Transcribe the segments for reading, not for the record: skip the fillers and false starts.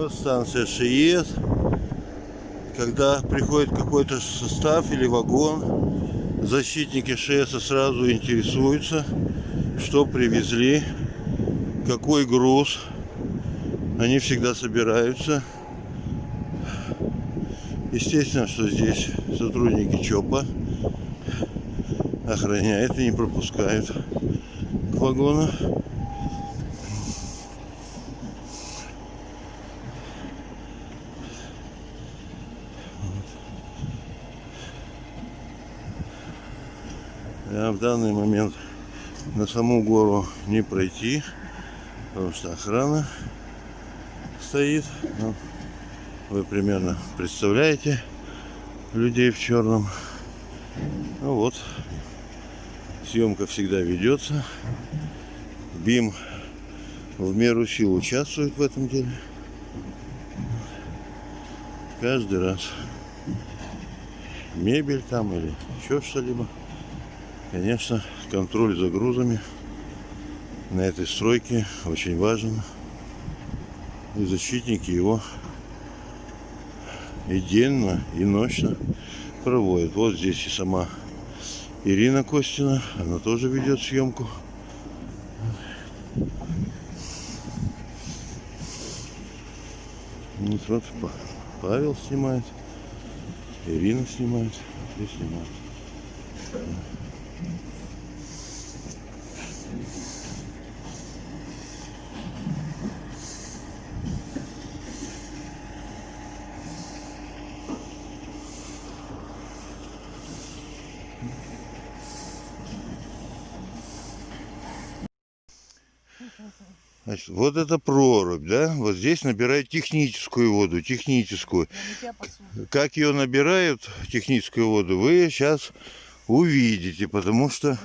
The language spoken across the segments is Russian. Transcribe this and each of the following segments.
Вот станция ШИЭС. Когда приходит какой-то состав или вагон, защитники ШИЭСа сразу интересуются, что привезли, какой груз. Они всегда собираются. Естественно, что здесь сотрудники ЧОПа охраняют и не пропускают к вагону. А в данный момент на саму гору не пройти, потому что охрана стоит. Ну, вы примерно представляете людей в черном. Ну вот, съемка всегда ведется. БИМ в меру сил участвует в этом деле. Каждый раз. Мебель там или еще что-либо. Конечно, контроль за грузами на этой стройке очень важен. И защитники его и денно, и ночно проводят. Вот здесь и сама Ирина Костина. Она тоже ведет съемку. Вот Павел снимает. Ирина снимает. Все снимают. Значит, вот это прорубь, да? Вот здесь набирают техническую воду, техническую. Как ее набирают, техническую воду, вы сейчас увидите, потому что,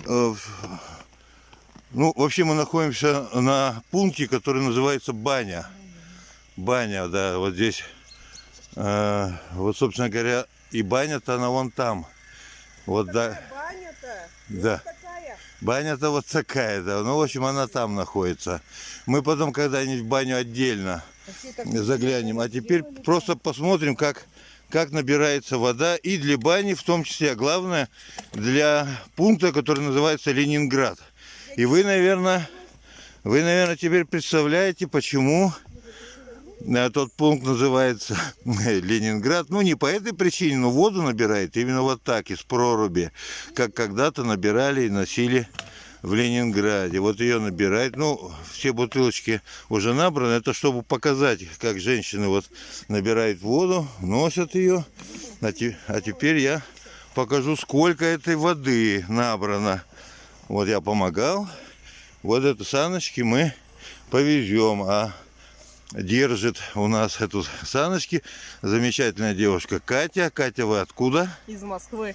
ну, вообще мы находимся на пункте, который называется баня. Баня, да, вот здесь, вот, собственно говоря, и баня-то она вон там. Вот, да. Баня-то? Да. Баня-то вот такая, да. Ну, в общем, она там находится. Мы потом когда-нибудь в баню отдельно заглянем. А теперь просто посмотрим, как набирается вода и для бани в том числе. А главное, для пункта, который называется Ленинград. И вы, наверное, теперь представляете, почему тот пункт называется Ленинград. Ну, не по этой причине, но воду набирает именно вот так, из проруби, как когда-то набирали и носили в Ленинграде. Вот ее набирают. Ну, все бутылочки уже набраны. Это чтобы показать, как женщины вот набирают воду, носят ее. А теперь я покажу, сколько этой воды набрано. Вот я помогал. Вот эту саночки мы повезем. А держит у нас эту саночки замечательная девушка Катя. Катя, вы откуда? Из Москвы.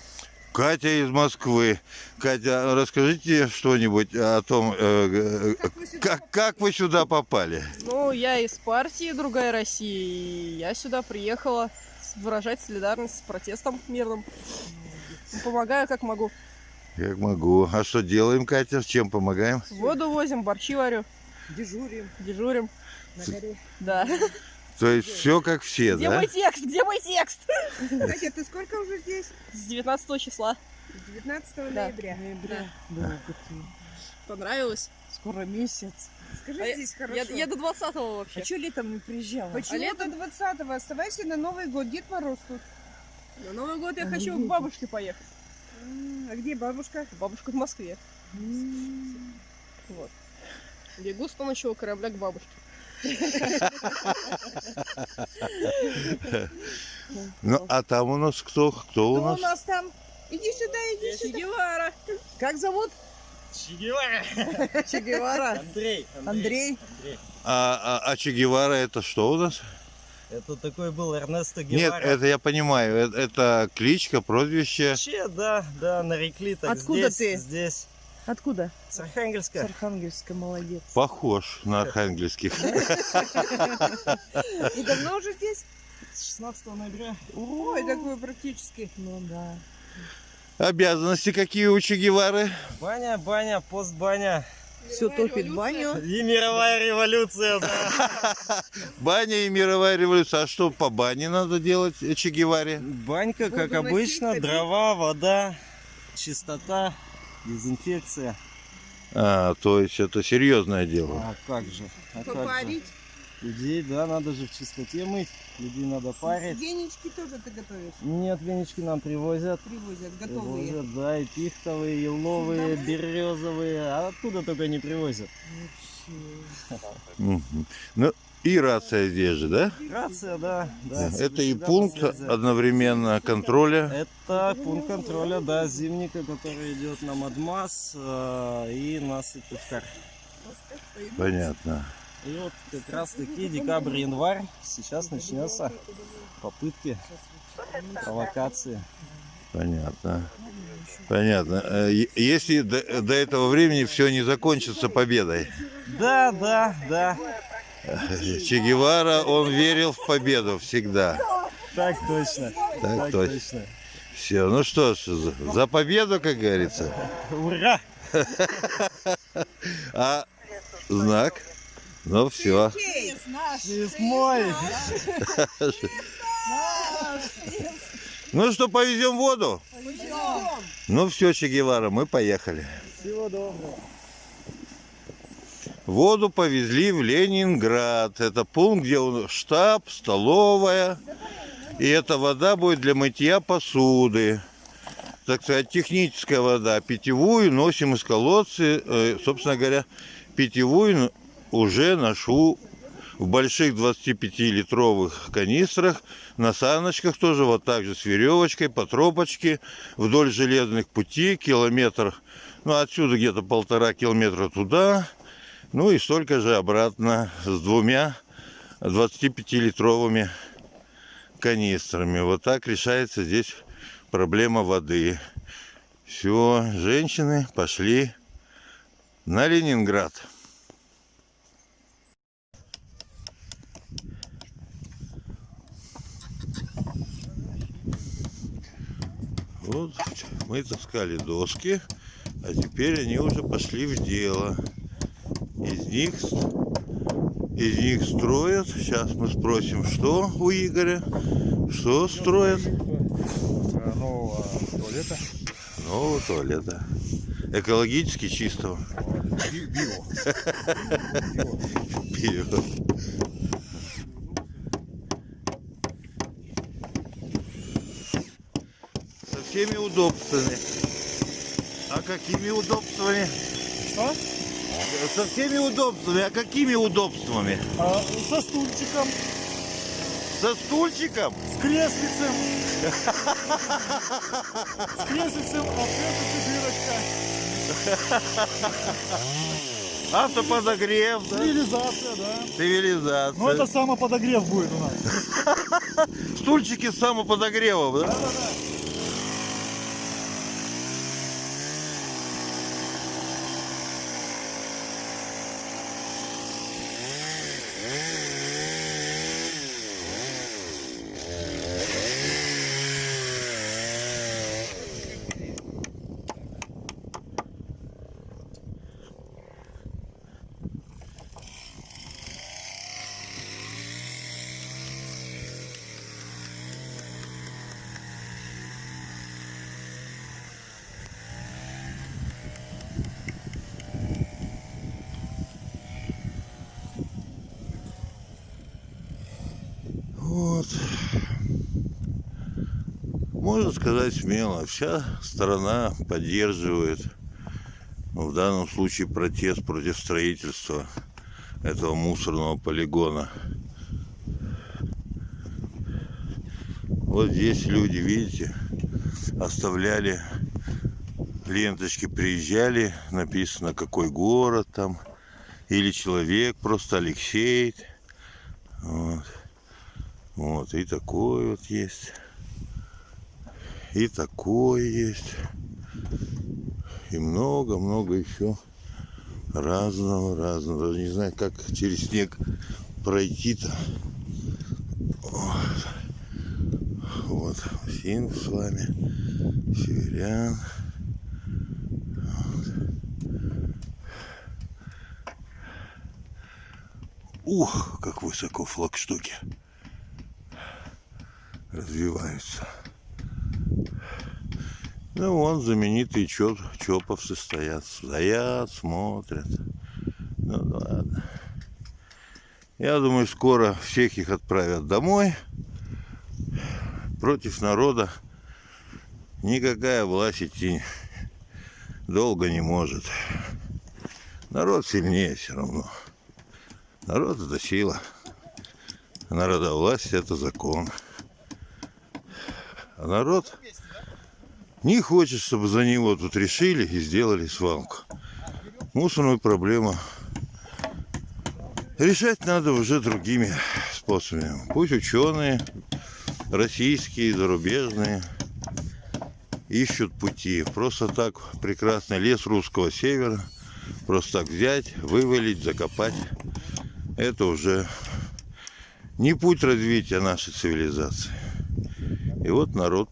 Катя из Москвы. Катя, расскажите что-нибудь о том, как вы сюда попали? Ну, я из партии «Другая Россия», и я сюда приехала выражать солидарность с протестом мирным. Помогаю, как могу. Как могу. А что делаем, Катя? Чем помогаем? Воду возим, борщи варю. Дежурим. На горе. Да. То есть все как все, Где да? мой текст? Где мой текст? Катя, ты сколько уже здесь? С 19 числа. С 19 Да. ноября. Да. Понравилось? Скоро месяц. Скажи, здесь хорошо. Я до 20-го вообще. А что летом не приезжала? Почему летом? до 20-го? Оставайся на Новый год. Дед Мороз тут. На Новый год я хочу к бабушке поехать. А где бабушка? Бабушка в Москве. Вот. Бегу с тонущего корабля к бабушке. Ну, а там у нас кто? Кто у Кто нас? у нас там? Иди сюда, иди Че сюда. Гевара. Как зовут? Че Гевара. Че Гевара. Андрей. А Че Гевара это что у нас? Это такой был Эрнесто Нет, Гевара. это я понимаю. Это кличка, прозвище. Вообще, да, нарекли так. Откуда здесь, ты? Здесь. Откуда? С Архангельска. С Архангельска, молодец. Похож на архангельских. И давно уже здесь? С 16 ноября. Ой, так вы практически. Ну да. Обязанности какие у Че Гевары? Баня, постбаня. Все топит баню. И мировая революция, да. Баня и мировая революция. А что по бане надо делать, Че Геваре? Банька, как Воду обычно, носить, дрова, вода, чистота, дезинфекция. А, то есть это серьезное дело. А как же? А как же? Попарить. Людей, да, надо же в чистоте мыть. Людей надо парить. Венички тоже ты готовишь. Нет, венички нам привозят. Привозят, готовые. Привозят, да, и пихтовые, и еловые, березовые. А откуда только не привозят? Мгм. Ну и рация здесь же, да? Рация, да. да Это и всегда пункт по связи. одновременно контроля. Это пункт контроля, да, зимника, который идет на Мадмас и на Сыктывкар. Понятно. И вот как раз таки декабрь-январь, сейчас начнется попытки провокации. Понятно. Понятно. Если до этого времени все не закончится победой. Да, да, да, Че Гевара, он верил в победу всегда. так точно. Так точно. Все, ну что ж, за победу, как говорится. Ура! А знак? Ну все. Чист мой! Ну что, повезем воду? Ну все, Че Гевара, мы поехали. Всего доброго. Воду повезли в Ленинград. Это пункт, где штаб, столовая. И эта вода будет для мытья посуды. Так сказать, техническая вода. Питьевую носим из колодца. Собственно говоря, питьевую уже ношу в больших 25-литровых канистрах. На саночках тоже вот так же с веревочкой, по тропочке. Вдоль железных путей. Километр. Ну, отсюда где-то 1,5 километра туда. Ну и столько же обратно с 2 25-литровыми канистрами. Вот так решается здесь проблема воды. Все, женщины пошли на Ленинград. Вот мы таскали доски, а теперь они уже пошли в дело. Из них строят. Сейчас мы спросим, что у Игоря. Что строят? Нового туалета. Нового туалета. Экологически чистого. Био. Био. Со всеми удобствами. А какими удобствами? Что? Со всеми удобствами. А какими удобствами? Со стульчиком, Со стульчиком? с креслицем. С креслицем, а в креслице дырочка. Автоподогрев, да? Цивилизация, да. Цивилизация. Ну это самоподогрев будет у нас. Стульчики с самоподогревом, да? Да-да-да. Вот. Можно сказать смело, вся страна поддерживает, в данном случае, протест против строительства этого мусорного полигона. Вот здесь люди, видите, оставляли ленточки, приезжали, написано, какой город там, или человек, просто Алексей. Вот. Вот, и такой вот есть. И такой есть. И много-много еще разного. Даже не знаю, как через снег пройти-то. Вот, Син с вами, Северян. Вот. Ух, как высоко флагштоки развиваются. Ну, вон знаменитые чоповцы стоят, смотрят. Ну, ладно. Я думаю, скоро всех их отправят домой. Против народа никакая власть идти долго не может. Народ сильнее все равно. Народ это сила. Народовластие это закон. А народ не хочет, чтобы за него тут решили и сделали свалку. Мусорную проблему решать надо уже другими способами. Пусть ученые, российские, зарубежные, ищут пути. Просто так прекрасный лес русского севера просто так взять, вывалить, закопать. Это уже не путь развития нашей цивилизации. И вот народ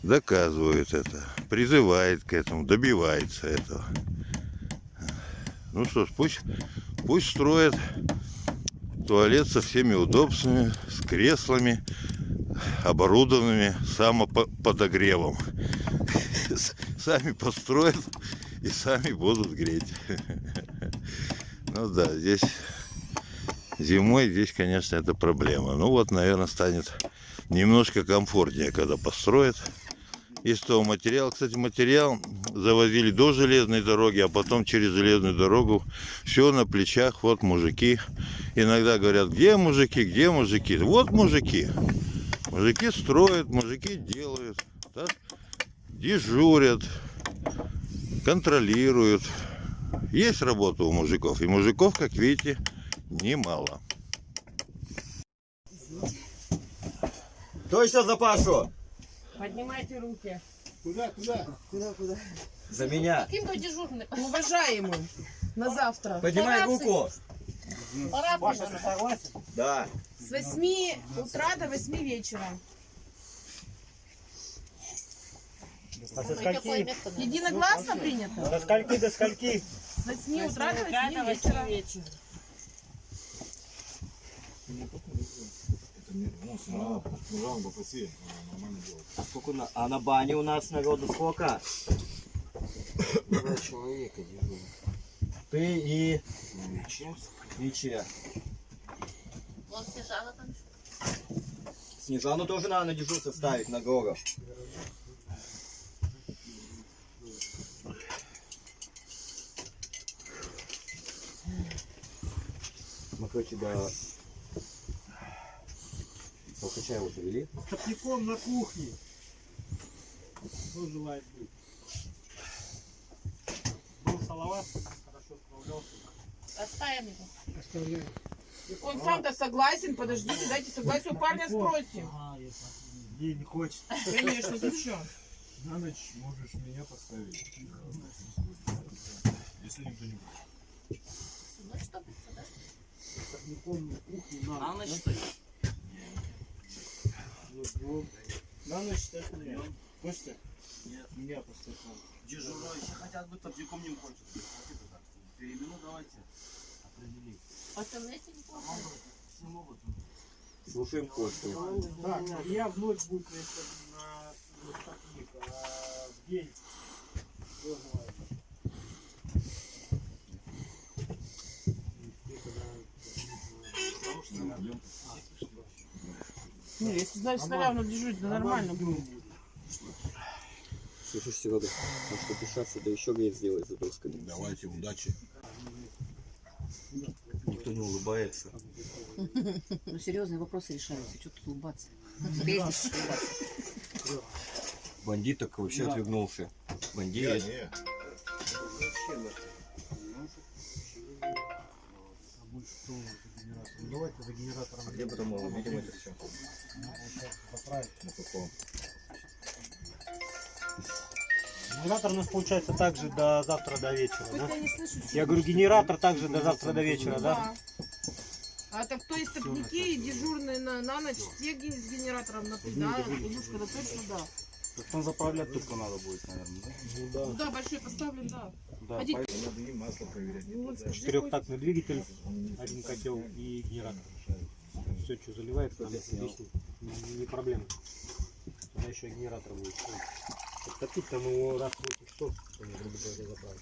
доказывает это, призывает к этому, добивается этого. Ну что ж, пусть строят туалет со всеми удобствами, с креслами, оборудованными самоподогревом. Сами построят и сами будут греть. Ну да, здесь зимой, конечно, это проблема. Ну вот, наверное, станет немножко комфортнее, когда построят. Из того материала, кстати, материал завозили до железной дороги, а потом через железную дорогу все на плечах. Вот мужики. Иногда говорят, где мужики, где мужики? Вот мужики. Мужики строят, мужики делают, да? Дежурят, контролируют. Есть работа у мужиков. И мужиков, как видите, немало. Точно за Пашу? Поднимайте руки. Куда? За меня. Каким-то дежурным, уважаемым, на завтра. Поднимай руку. Пора Да. с 8 утра до 8 вечера. А со скольки? Единогласно принято? До скольки, до скольки? С 8 утра до 8 вечера. А на бане у нас народу сколько? 2 человека дежурят. Ты и... Виче. Снежану тоже надо на дежурство ставить, на гору. Мы, короче, до... Алкачаева привели. С топником на кухне. Кто желает быть? Был Салават, хорошо справлялся. Оставим его. Оставляем. Он сам-то согласен, подождите, дайте согласие, у парня спросим. Ей не хочет. Конечно, ты что? На ночь можешь меня поставить. Если никто не хочет. С топником на кухне На ночь стоит. На ночь стоит меня. Хочешь? Нет. Меня поставить надо. Дежурно, если хотят быть топником, не уходят. Перемену давайте. Определи. Оставляйте неплохо. Слушаем почту. Так, я в ночь буду на топник, а в день кто знает. Не, если знаешь, Славяну дежурить, да нормально будет. Слышишь, Серега, может опишаться, да еще грязь сделать за досками. Давайте, удачи. Никто не улыбается. Ну, серьезные вопросы решаются. Что тут улыбаться? Тебе есть улыбаться. Бандит так вообще отвернулся. Бандит. Давайте за генератором. Где потом мы увидим это все? На каком? Генератор у нас получается также до завтра до вечера, да? Я не слышу. Я говорю, генератор также до завтра до вечера, да? А так кто из топники и дежурные на ночь, те с генератором на да, подушка, да точно да. Там заправлять только надо будет, наверное, да? Ну да, большой поставлен, да. Да, Один- Надо и масло проверять. Четырехтактный двигатель, один котел и генератор. Все, что заливается, там здесь не проблема. Тогда еще генератор будет. Подкатить там его раз в 8 часов, грубо говоря, заправить.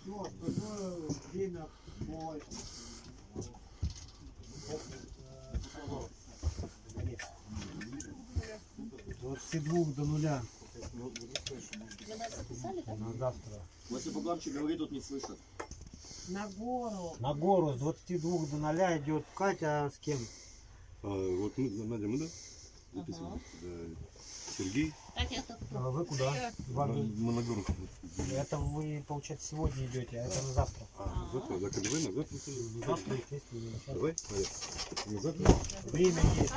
Все, остальное время по 22 до нуля. На завтра. Если погромче говори, тут не слышат. На гору. На гору с 22 до 0 идет Катя, с кем? Вот мы, Надя, мы, да? Записываем. Да. Сергей. А вы куда? Мы на гору. Это вы, получается, сегодня идете, а это на завтра. Завтра, да, давай на завтра. Завтра, естественно, сейчас. Давай, на завтра. Время есть.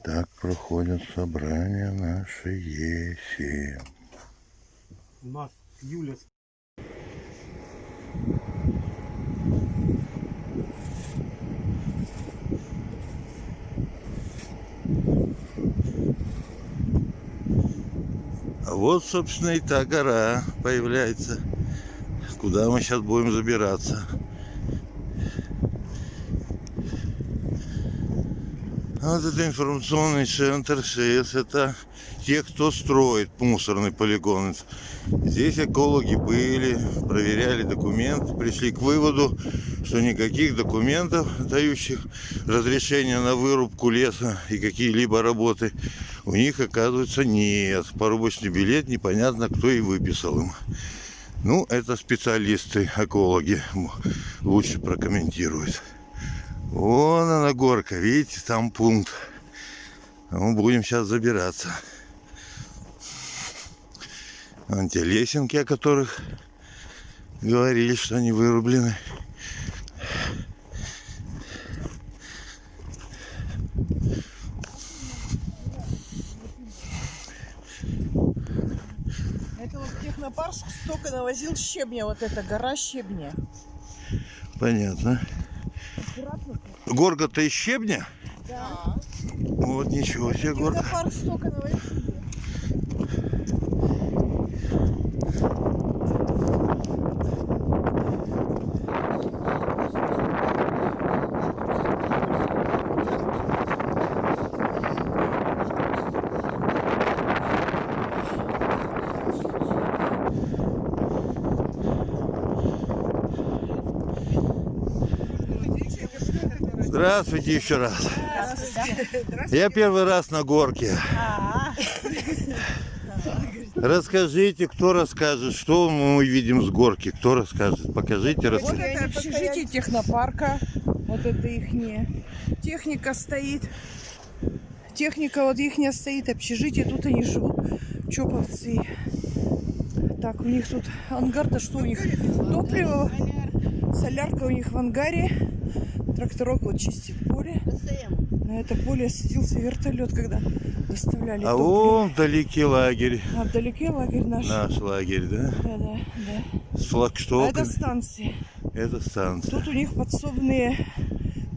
Так проходят собрания наши ЕСИ. У нас Юля А вот, собственно, и та гора появляется, куда мы сейчас будем забираться. Вот это информационный центр ШИС, это те, кто строит мусорный полигон. Здесь экологи были, проверяли документы, пришли к выводу, что никаких документов, дающих разрешение на вырубку леса и какие-либо работы, у них, оказывается, нет. Порубочный билет непонятно, кто и выписал им. Ну, это специалисты, экологи лучше прокомментируют. Вон она горка, видите, там пункт. Мы будем сейчас забираться. Вон те лесенки, о которых говорили, что они вырублены. Это вот технопарк столько навозил щебня, вот эта гора щебня. Понятно. Горка-то из щебня? Да. Вот ничего себе горка. Технопарк столько навозил. Здравствуйте еще раз. Я первый раз на горке. Расскажите, кто расскажет, что мы видим с горки, кто расскажет, покажите, Вот расскажите. это общежитие технопарка, вот это ихняя техника стоит. Техника вот ихняя стоит, общежитие, тут они живут, чоповцы. Так, у них тут ангар-то что у них? Топливо, солярка у них в ангаре. Тракторок вот чистит поле. На это поле садился вертолет, когда доставляли А топливо. вон вдалеке лагерь. А вдалеке лагерь наш. Наш лагерь, да? Да. С А флагштоками. это станция. Это станция. Тут у них подсобные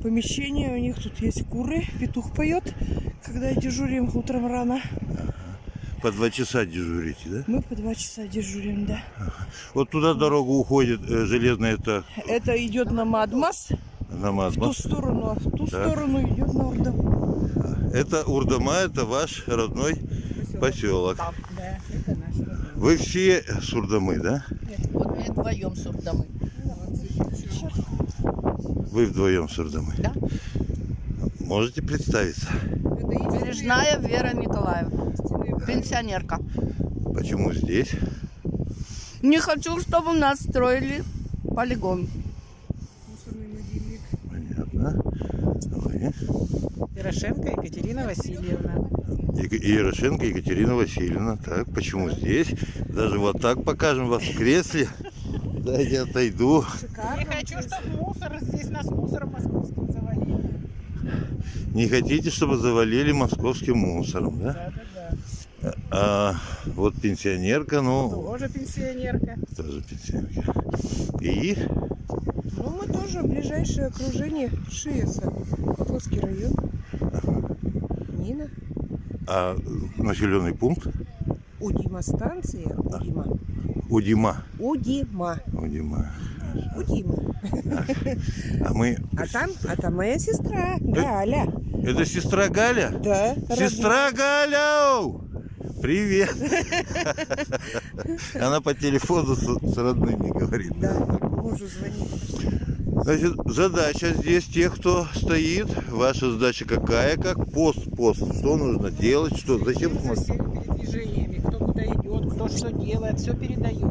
помещения, у них тут есть куры, петух поет, когда дежурим утром рано. По 2 часа дежурите, да? Мы по 2 часа дежурим, да. Вот туда дорога уходит, железная, это Это идет на Мадмас, на в ту Мазмас. сторону, а в ту Да. сторону идет на Урдам. Это Урдама, это ваш родной поселок. Да, это наш родной. Вы все с Урдамы, да? Вот мы вдвоем с Урдамой. Вы вдвоем с Урдамы? Да. Можете представиться? Бережная Вера Николаевна. Пенсионерка. Почему здесь? Не хочу, чтобы у нас строили полигон. Ладно. Ой. Ярошенко Екатерина Васильевна. Ярошенко Екатерина Васильевна. Так, почему здесь? Даже вот так покажем вас в кресле. Дайте отойду. Не хочу, чтобы мусор здесь нас мусором московским завалили. Не хотите, чтобы завалили московским мусором, да? Да. А вот пенсионерка, ну, Тоже пенсионерка. тоже пенсионерка. И Ну, мы тоже ближайшее окружение Шиеса. Покровский район. Нина. населенный пункт Удима станция. Удима. Удима. Удима. Удима. Удима. А мы... А там моя сестра, Галя. Это сестра Галя? Да. Сестра Галя! Привет! Она по телефону с родными говорит. Да, мужу звонит. Значит, задача здесь тех, кто стоит. Ваша задача какая? Как пост. Что нужно делать? Что? Зачем За смотреть? всеми передвижениями, кто куда идет, кто что делает, все передаем.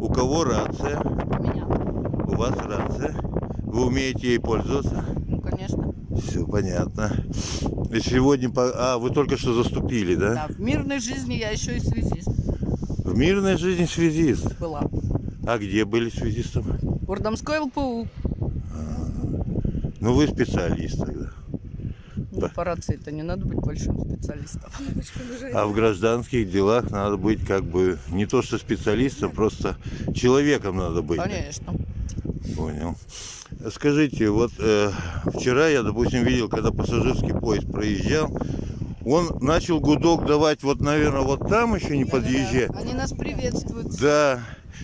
У кого рация? У меня. У вас рация. Вы умеете ей пользоваться? Ну, конечно. Все понятно. И сегодня... вы только что заступили, да? Да, в мирной жизни я еще и связист В мирной жизни связист. была. А где были связистом? В Урдомской ЛПУ. Ну, вы специалист тогда. Ну, по рации-то не надо быть большим специалистом. А в гражданских делах надо быть как бы не то что специалистом, просто человеком надо быть. Конечно. Понял. Скажите, вот вчера я, допустим, видел, когда пассажирский поезд проезжал, он начал гудок давать вот, наверное, вот там еще не подъезжая. Они нас приветствуют. Да.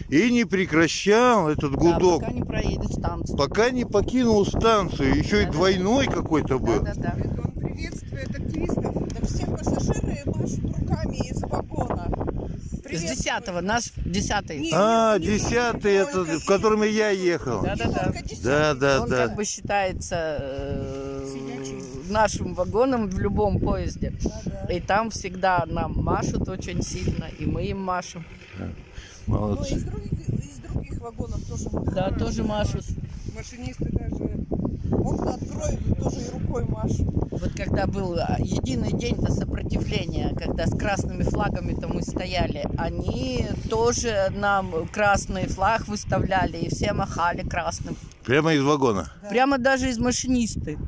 И не прекращал этот Да, гудок, пока не проедет станцию. пока не покинул станцию. Еще и двойной какой-то был. Да. Он приветствует активистов. Да все пассажиры машут руками из вагона. С 10-го, наш 10-й. А, 10-й, это в котором и я ехал. Да. Он как бы считается нашим вагоном в любом поезде. И там всегда нам машут очень сильно, и мы им машем. Ну, Молодцы. из других вагонов тоже. Да, тоже машут. Машинисты даже окна откроют, тоже и рукой машут. Вот когда был единый день-то сопротивления, когда с красными флагами-то мы стояли, они тоже нам красный флаг выставляли, и все махали красным. Прямо из вагона. Прямо даже из машинисты.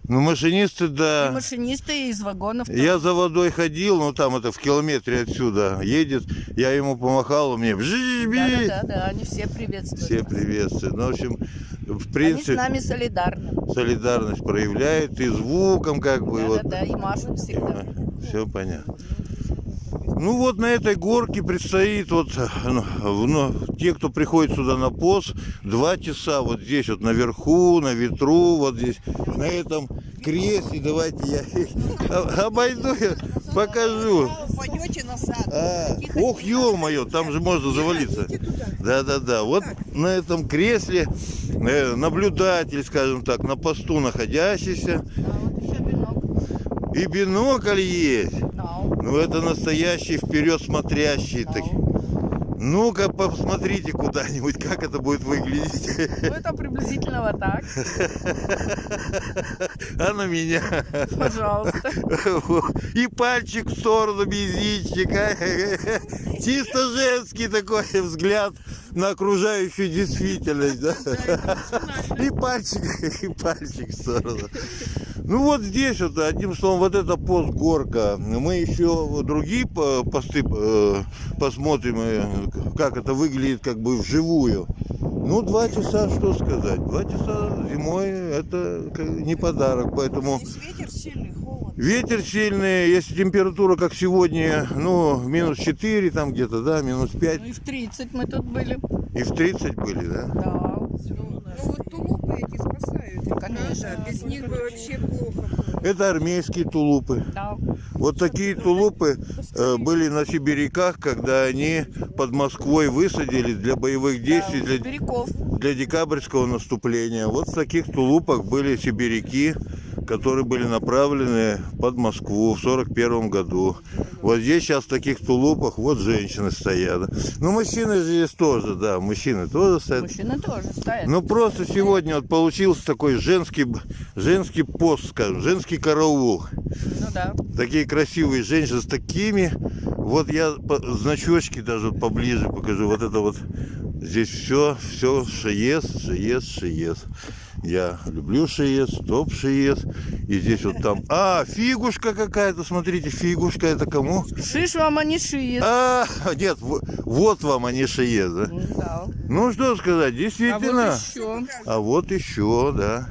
Ну, машинисты, И да. машинисты из вагонов. Я за водой ходил, ну там это в километре отсюда едет. Я ему помахал, он мне бжи-бжи. Да, они все приветствуют. Все нас. приветствуют. Ну, в общем, в Они с принципе, нами солидарны. солидарность проявляет и звуком, как бы. Вот. Да, и машут всегда. Все понятно. Ну вот на этой горке предстоит вот те, кто приходит сюда на пост, 2 часа вот здесь вот наверху, на ветру, вот здесь, на этом кресле. Давайте я обойду, я покажу. Упадете на сад. Ох, ё-моё, там же можно завалиться. Да. Вот на этом кресле наблюдатель, скажем так, на посту находящийся. А вот еще бинокль. И бинокль есть. Да. Ну это настоящий вперед смотрящий. Так. Ну-ка посмотрите куда-нибудь, как это будет выглядеть. Ну, это приблизительно вот так. А на меня. Пожалуйста. И пальчик в сторону, мизинчик. Чисто женский такой взгляд на окружающую действительность. Да? И пальчик в сторону. Ну вот здесь вот, одним словом, вот это пост горка. Мы еще другие посты посмотрим, как это выглядит как бы вживую. Ну, 2 часа, что сказать. 2 часа зимой это не подарок, поэтому... Здесь ветер сильный, холод. Ветер сильный, если температура, как сегодня, ну, минус 4 там где-то, да, минус 5. Ну и в 30 мы тут были. И в 30 были, да? Да. Ну вот тулупы эти спасают. Конечно. Да, без них бы вообще плохо было. Это армейские тулупы. Да. Вот такие тулупы были на сибиряках, когда они под Москвой высадили для боевых действий, Сибиряков. для декабрьского наступления. Вот в таких тулупах были сибиряки. которые были направлены под Москву в 1941 году. Вот здесь сейчас в таких тулупах вот женщины стоят. Ну, мужчины здесь тоже, да, мужчины тоже стоят. Мужчины тоже стоят. Ну, просто сегодня вот получился такой женский пост, скажем, женский караул. Ну да. Такие красивые женщины с такими. Вот я значочки даже вот поближе покажу. Вот это вот здесь все ШИЭС. Я люблю ШИЭС, топ ШИЭС. И здесь вот там... фигушка какая-то, смотрите, фигушка. Это кому? Шиш вам, а не шиес. Нет, вот вам, а не ШИЭС, да? Да. Ну, что сказать, А действительно. вот еще. А вот еще, да.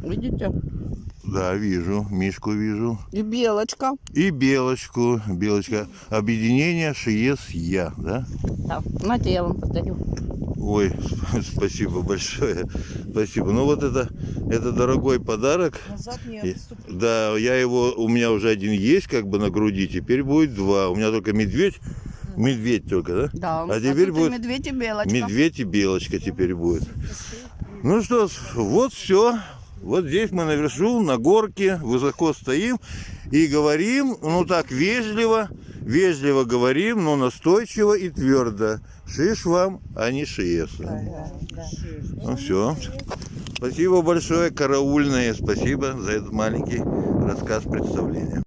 Видите? Да, вижу, Мишку вижу. И белочка. И белочку. Белочка. Объединение ШИЭС Я, да? Да. Знаете, я вам подарю. Ой, спасибо большое. Спасибо. Ну вот это дорогой подарок. Назад не И- отступить. Да, у меня уже один есть как бы на груди, теперь будет два. У меня только медведь только, да? Да. А теперь тут и будет медведь и белочка. медведь и белочка теперь будет. Ну что ж, вот все. Вот здесь мы наверху, на горке, высоко стоим и говорим, ну так вежливо говорим, но настойчиво и твердо. Шиш вам, а не ШИЭС. Ну все. Спасибо большое, караульные. Спасибо за этот маленький рассказ, представление.